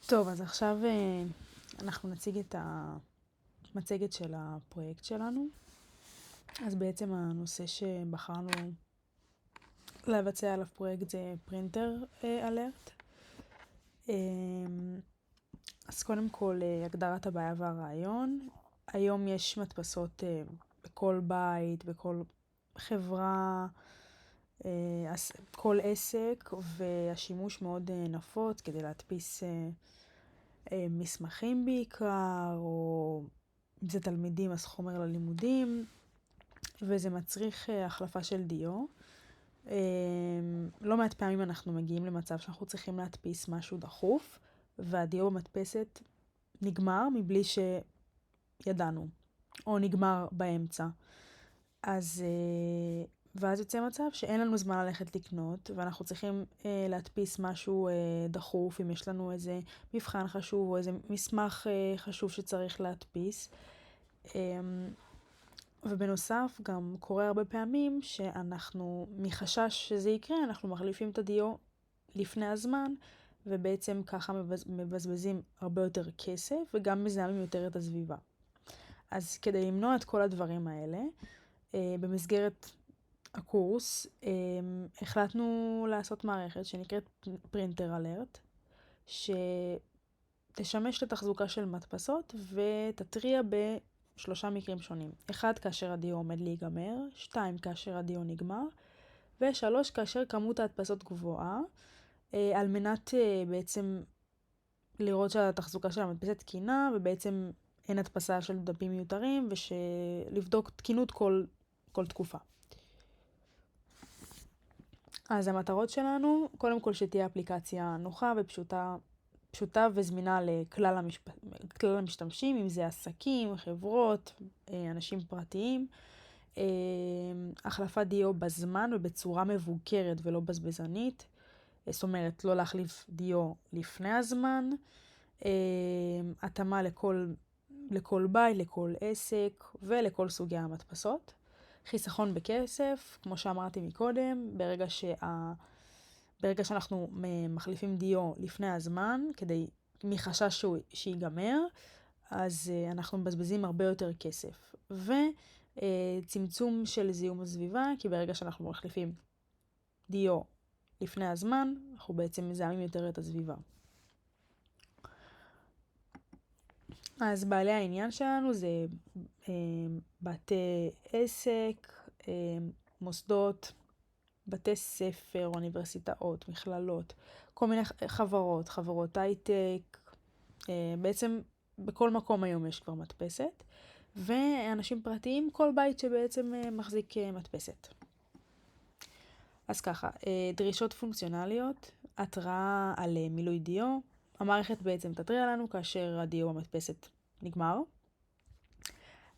טוב, אז עכשיו אנחנו נציג את המצגת של הפרויקט שלנו. אז בעצם הנושא שבחרנו לבצע עליו פרויקט זה פרינטר אלרט. אז קודם כל הגדרת הבעיה והרעיון. היום יש מדפסות בכל בית, בכל חברה, כל עסק, והשימוש מאוד נפוץ כדי להדפיס מסמכים בעיקר, או אם זה תלמידים אז חומר ללימודים, וזה מצריך החלפה של דיו. לא מעט פעמים אנחנו מגיעים למצב שאנחנו צריכים להדפיס משהו דחוף, והדיו במדפסת נגמר מבלי שידענו, או נגמר באמצע. ואז יוצא מצב שאין לנו זמן ללכת לקנות, ואנחנו צריכים להדפיס משהו דחוף, אם יש לנו איזה מבחן חשוב, או איזה מסמך חשוב שצריך להדפיס. ובנוסף, גם קורה הרבה פעמים שאנחנו, מחשש שזה יקרה, אנחנו מחליפים את הדיו לפני הזמן, ובעצם ככה מבזבזים הרבה יותר כסף, וגם מזהמים יותר את הסביבה. אז כדי למנוע את כל הדברים האלה, במסגרת הקורס, החלטנו לעשות מערכת שנקראת פרינטר אלרט, שתשמש לתחזוקה של מדפסות ותתריע בשלושה מקרים שונים. 1, כאשר הדיו עומד להיגמר, 2, כאשר הדיו נגמר, ו3, כאשר כמות ההדפסות גבוהה, על מנת בעצם לראות שהתחזוקה של המדפסת תקינה, ובעצם אין הדפסה של דפים מיותרים, ולבדוק תקינות כל תקופה. אז המטרות שלנו, קודם כל שתהיה אפליקציה נוחה ופשוטה וזמינה לכלל המשתמשים, אם זה עסקים, חברות, אנשים פרטיים. החלפת דיו בזמן ובצורה מבוקרת ולא בזבזנית. זאת אומרת, לא להחליף דיו לפני הזמן. התאמה לכל בית, לכל עסק ולכל סוגי המדפסות. חיסכון בכסף, כמו שאמרתי מקודם, ברגע שאנחנו מחליפים דיו לפני הזמן, מחשש שיגמר, אז אנחנו מבזבזים הרבה יותר כסף. וצמצום של זיהום הסביבה, כי ברגע שאנחנו מחליפים דיו לפני הזמן, אנחנו בעצם מזהמים יותר את הסביבה. אז בעלי העניין שלנו זה בתי עסק, מוסדות, בתי ספר, אוניברסיטאות, מכללות, כל מיני חברות הייטק, בעצם בכל מקום היום יש כבר מדפסת, ואנשים פרטיים, כל בית שבעצם מחזיק מדפסת. אז ככה, דרישות פונקציונליות, התראה על מילוי דיו, המערכת בעצם תתריע לנו כאשר הדיו במדפסת נגמר.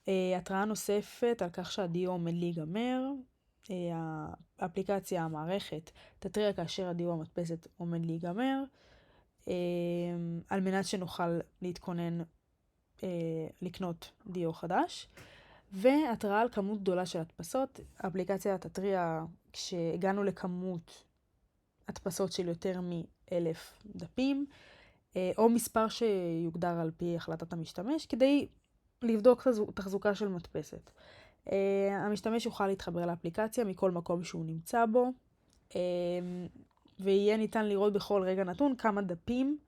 התראה נוספת על כך שהדיו עומד להיגמר, האפליקציה, המערכת, תתריע כאשר הדיו במדפסת עומד להיגמר, על מנת שנוכל להתכונן לקנות דיו חדש. והתראה על כמות גדולה של הדפסות, האפליקציה תתריע כשהגענו לכמות הדפסות של יותר מ-1,000 דפים, או מספר שיוגדר על פי החלטת המשתמש, כדי לבדוק תחזוקה של מדפסת. המשתמש יוכל להתחבר לאפליקציה מכל מקום שהוא נמצא בו, ויהיה ניתן לראות בכל רגע נתון כמה דפים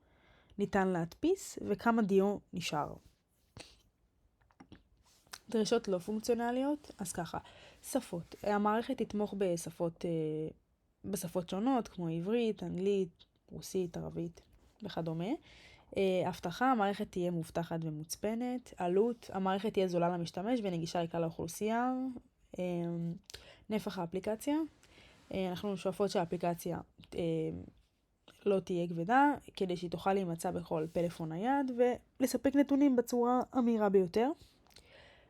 ניתן להדפיס וכמה דיו נשאר. דרישות לא פונקציונליות, אז ככה, שפות. המערכת תתמוך בשפות שונות, כמו עברית, אנגלית, רוסית, ערבית וכדומה. הבטחה, המערכת תהיה מובטחת ומוצפנת. עלות, המערכת תהיה זולה למשתמש ונגישה לכלל האוכלוסייה. נפח האפליקציה, אנחנו שואפות שהאפליקציה לא תהיה כבדה, כדי שהיא תוכל להימצא בכל פלאפון נייד ולספק נתונים בצורה המהירה ביותר.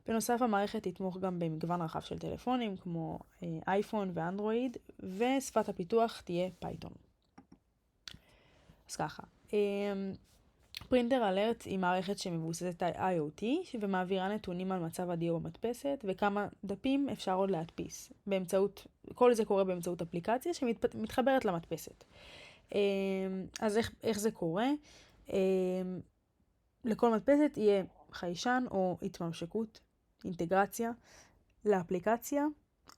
בנוסף, המערכת תתמוך גם במגוון רחב של טלפונים, כמו אייפון ואנדרואיד, ושפת הפיתוח תהיה פייתון. אז ככה, פרינטר אלרט היא מערכת שמבוססת על IoT, ומעבירה נתונים על מצב הדיו במדפסת, וכמה דפים אפשר עוד להדפיס. כל זה קורה באמצעות אפליקציה שמתחברת למדפסת. אז איך זה קורה? לכל מדפסת יהיה חיישן או התממשקות, אינטגרציה לאפליקציה,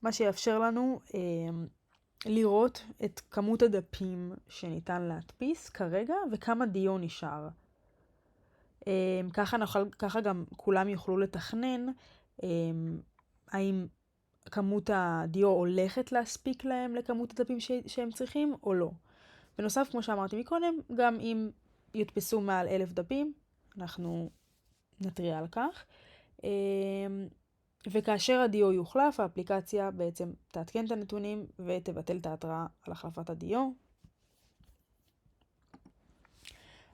מה שיאפשר לנו לראות את כמות הדפים שניתן להדפיס כרגע וכמה דיו נשאר. ככה גם כולם יוכלו לתכנן האם כמות הדיו הולכת להספיק להם לכמות הדפים שהם צריכים או לא. בנוסף, כמו שאמרתי מקודם, גם אם יודפסו מעל 1,000 דפים, אנחנו נתריע על כך. וכאשר הדיו יוחלף, האפליקציה בעצם תעדכן את הנתונים ותבטל את ההתראה על החלפת הדיו.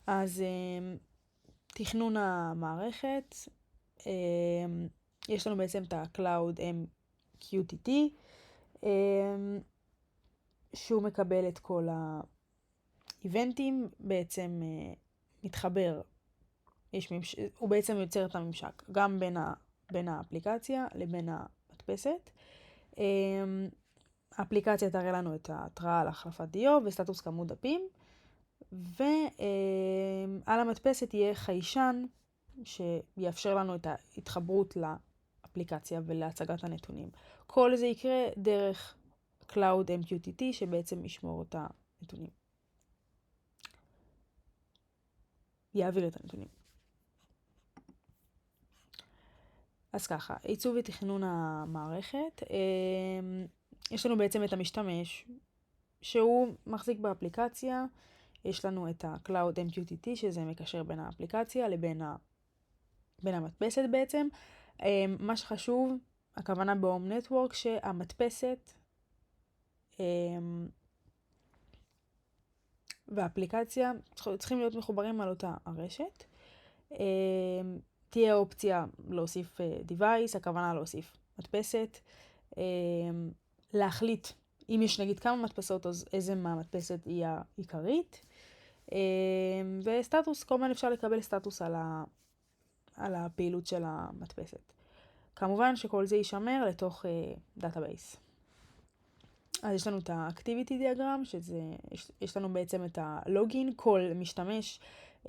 אז תכנון המערכת, יש לנו בעצם את ה-Cloud MQTT, שהוא מקבל את כל האיבנטים, בעצם מתחבר, הוא בעצם יוצר את הממשק, גם בין האפליקציה לבין המדפסת. האפליקציה תראה לנו את ההתראה על החלפת דיו וסטטוס כמות דפים, ועל המדפסת יהיה חיישן שיאפשר לנו את ההתחברות לאפליקציה ולהצגת הנתונים. כל זה יקרה דרך Cloud MQTT שבעצם ישמור את הנתונים. יעביר את הנתונים. אז ככה, עיצוב ותכנון המערכת. יש לנו בעצם את המשתמש שהוא מחזיק באפליקציה. יש לנו את ה-Cloud MQTT שזה מקשר בין האפליקציה לבין המדפסת בעצם. מה שחשוב, הכוונה בהום נטוורק, שהמדפסת והאפליקציה צריכים להיות מחוברים על אותה הרשת. תהיה אופציה להוסיף device, הכוונה להוסיף מדפסת, להחליט אם יש נגיד כמה מדפסות, אז איזה מהמדפסת היא העיקרית, וסטטוס, כמובן אפשר לקבל סטטוס על הפעילות של המדפסת. כמובן שכל זה יישמר לתוך דאטאבייס. אז יש לנו את ה-Activity Diagram, יש לנו בעצם את הלוגין, כל משתמש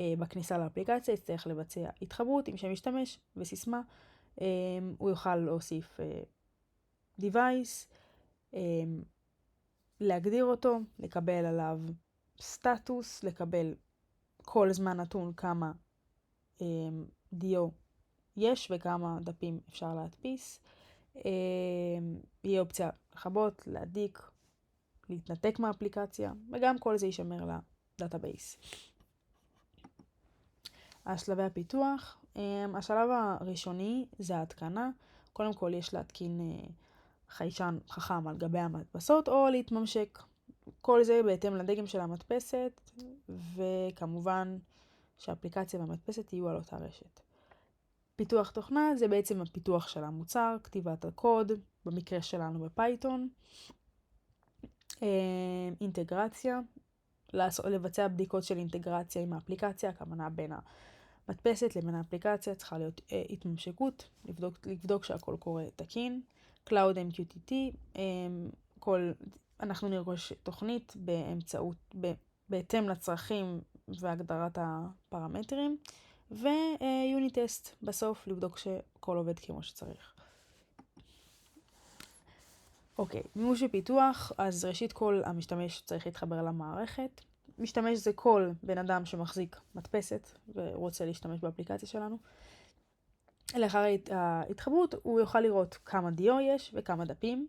בכניסה לאפליקציה יצטרך לבצע התחברות עם שם משתמש וסיסמה. הוא יוכל להוסיף device, להגדיר אותו, לקבל עליו סטטוס, לקבל כל זמן נתון כמה דיו יש וכמה דפים אפשר להדפיס. יהיה אופציה לכבות, להדיק, להתנתק מהאפליקציה, וגם כל זה יישמר לדאטאבייס. השלבי הפיתוח, השלב הראשוני זה ההתקנה. קודם כל יש להתקין חיישן חכם על גבי המדפסות או להתממשק. כל זה בהתאם לדגם של המדפסת, וכמובן שהאפליקציה והמדפסת יהיו על אותה רשת. פיתוח תוכנה זה בעצם הפיתוח של המוצר, כתיבת הקוד, במקרה שלנו בפייתון. אינטגרציה, לבצע בדיקות של אינטגרציה עם האפליקציה, הכוונה בין המדפסת לבין האפליקציה, צריכה להיות התממשקות, לבדוק שהכל קורה תקין. Cloud MQTT, אנחנו נרכוש תוכנית בהתאם לצרכים והגדרת הפרמטרים, ויוניט טסט בסוף לבדוק שכל עובד כמו שצריך. אוקיי, מימוש ופיתוח, אז ראשית כל המשתמש צריך להתחבר למערכת. משתמש זה כל בן אדם שמחזיק מדפסת ורוצה להשתמש באפליקציה שלנו. לאחר ההתחברות הוא יוכל לראות כמה דיו יש וכמה דפים,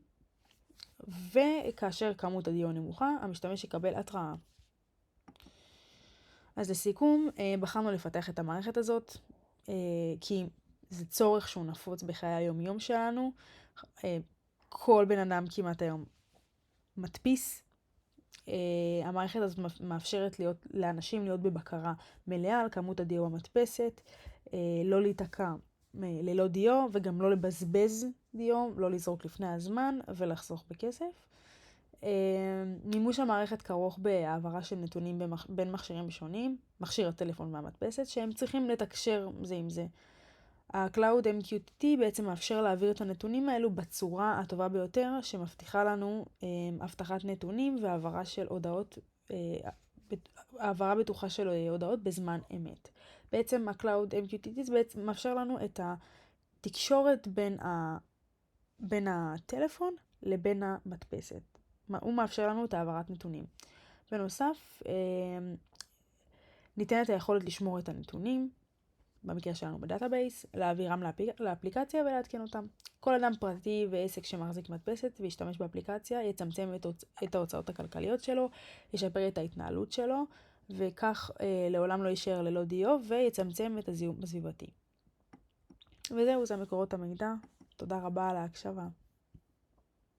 וכאשר כמות הדיו נמוכה, המשתמש יקבל התראה. אז לסיכום, בחרנו לפתח את המערכת הזאת, כי זה צורך שהוא נפוץ בחיי היום-יום שלנו. כל בן אדם כמעט היום מדפיס. המערכת הזאת מאפשרת לאנשים להיות בבקרה מלאה על כמות הדיו המדפסת, לא להיתקע ללא דיו וגם לא לבזבז דיו, לא לזרוק לפני הזמן ולחסוך בכסף. מימוש המערכת כרוך בהעברה של נתונים בין מכשירים שונים, מכשיר הטלפון והמדפסת, שהם צריכים לתקשר זה עם זה. ה-Cloud MQTT בעצם מאפשר להעביר את הנתונים האלו בצורה הטובה ביותר, שמבטיחה לנו הבטחת נתונים והעברה של הודעות העברה בטוחה של הודעות בזמן אמת. בעצם ה-Cloud MQTT בעצם מאפשר לנו את התקשורת בין הטלפון לבין המדפסת. הוא מאפשר לנו את העברת נתונים. בנוסף, ניתנת היכולת לשמור את הנתונים, במקרה שלנו בדאטאבייס, להעבירם לאפליקציה ולהתקן אותם. כל אדם פרטי ועסק שמחזיק מדפסת וישתמש באפליקציה יצמצם את ההוצאות הכלכליות שלו, ישפר את ההתנהלות שלו, וכך לעולם לא יישאר ללא דיו ויצמצם את הזיהום הסביבתי. וזהו, זה מקורות המידע. תודה רבה על ההקשבה.